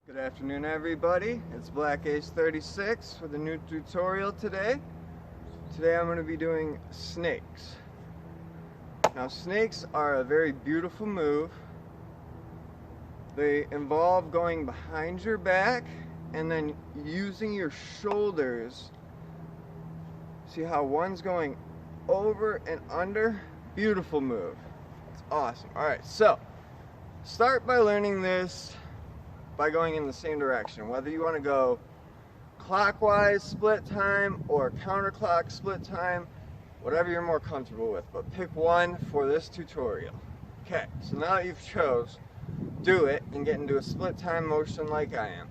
Good afternoon, everybody. It's Black Ace 36 with a new tutorial today. Today I'm going to be doing snakes. Now, snakes are a very beautiful move. They involve going behind your back and then using your shoulders. See how one's going over and under? Beautiful move. It's awesome. Alright, so start by learning this by going in the same direction. Whether you want to go clockwise split time or counterclock split time, whatever you're more comfortable with, but pick one for this tutorial. Okay, so now that you've chose, do it and get into a split time motion like I am.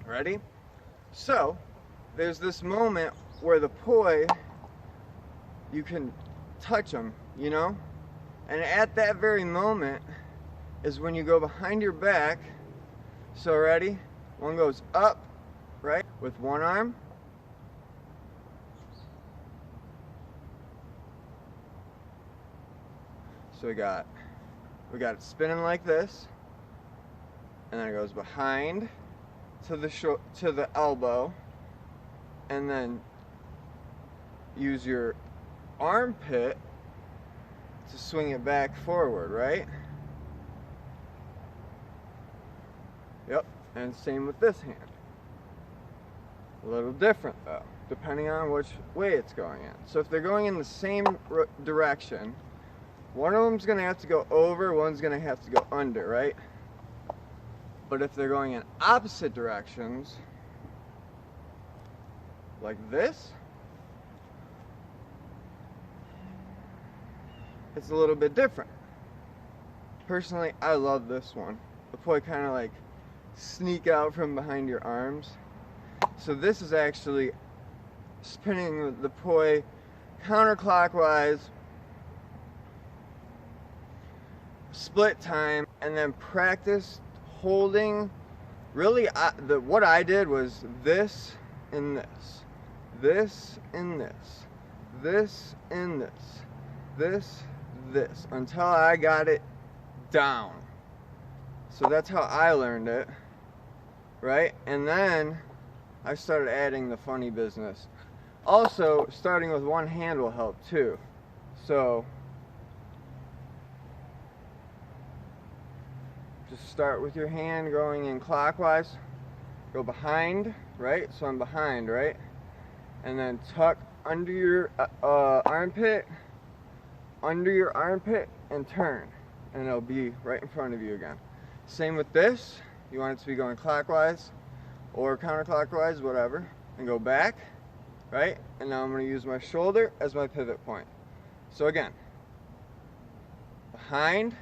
Ready? So, there's this moment where the poi, you can touch them, you know? And at that very moment is when you go behind your back. So ready? One goes up, right, with one arm. So we got it spinning like this, and then it goes behind to the elbow, and then use your armpit to swing it back forward, right? Yep, and same with this hand. A little different though, depending on which way it's going in. So if they're going in the same direction, one of them's going to have to go over, one's going to have to go under, right? But if they're going in opposite directions, like this, it's a little bit different. Personally, I love this one. The poi kind of like sneak out from behind your arms. So this is actually spinning the poi counterclockwise, split time, and then practice holding. Really, what I did was this and this, this and this, this and this, until I got it down. So that's how I learned it. Right? And then I started adding the funny business. Also, starting with one hand will help too. So just start with your hand going in clockwise. Go behind, right? So I'm behind, right? And then tuck under your armpit, and turn. And it'll be right in front of you again. Same with this. You want it to be going clockwise or counterclockwise, whatever, and go back, right? And now I'm going to use my shoulder as my pivot point. So again, behind,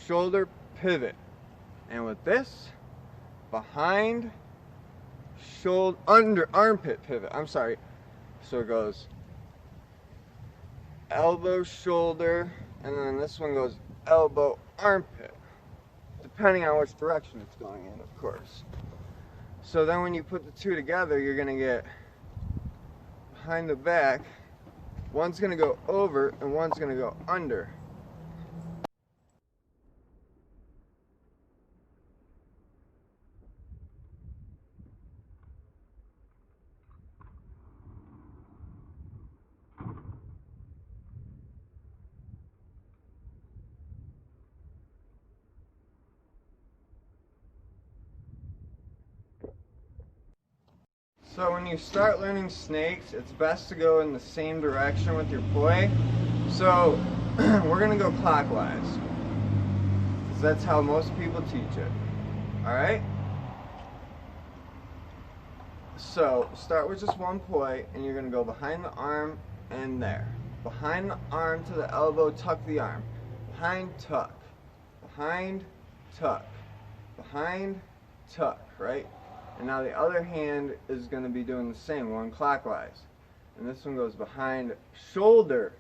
shoulder, pivot. And with this, behind, shoulder, under, armpit, pivot. I'm sorry. So it goes elbow, shoulder, and then this one goes elbow, armpit. Depending on which direction it's going in, of course. So then when you put the two together, you're going to get behind the back. One's going to go over and one's going to go under. So when you start learning snakes, it's best to go in the same direction with your poi. So we're going to go clockwise, because that's how most people teach it. Alright? So start with just one poi, and you're going to go behind the arm and there. Behind the arm to the elbow, tuck the arm. Behind, tuck. Behind, tuck. Behind, tuck, right? And now the other hand is going to be doing the same, one clockwise. And this one goes behind, shoulder,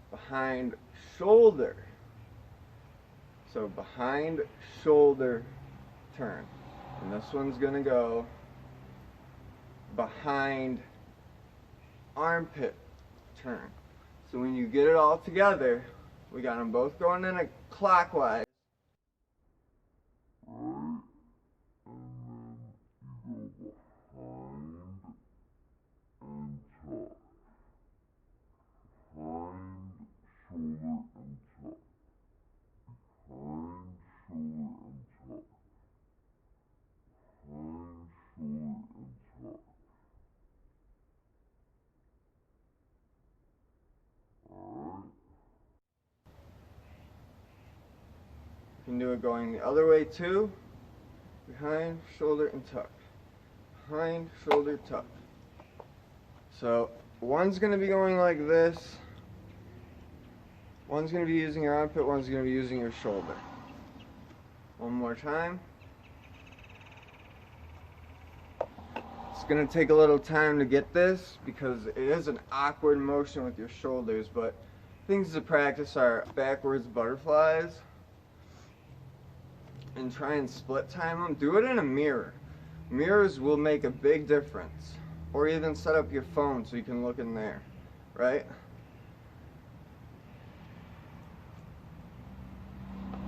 behind, shoulder. So behind, shoulder, turn. And this one's going to go behind, armpit, turn. So when you get it all together, we got them both going in a clockwise. can do it going the other way too. Behind, shoulder, and tuck. Behind, shoulder, tuck. So one's going to be going like this. One's going to be using your armpit, one's going to be using your shoulder. One more time. It's going to take a little time to get this because it is an awkward motion with your shoulders, but things to practice are backwards butterflies and try and split time them. Do it in a mirror. Mirrors will make a big difference. Or even set up your phone so you can look in there, right?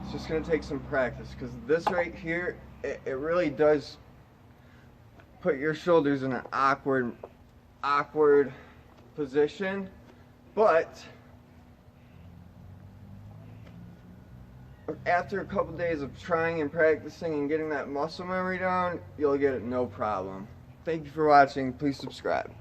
It's just going to take some practice because this right here, it really does put your shoulders in an awkward position, but after a couple days of trying and practicing and getting that muscle memory down, you'll get it no problem. Thank you for watching. Please subscribe.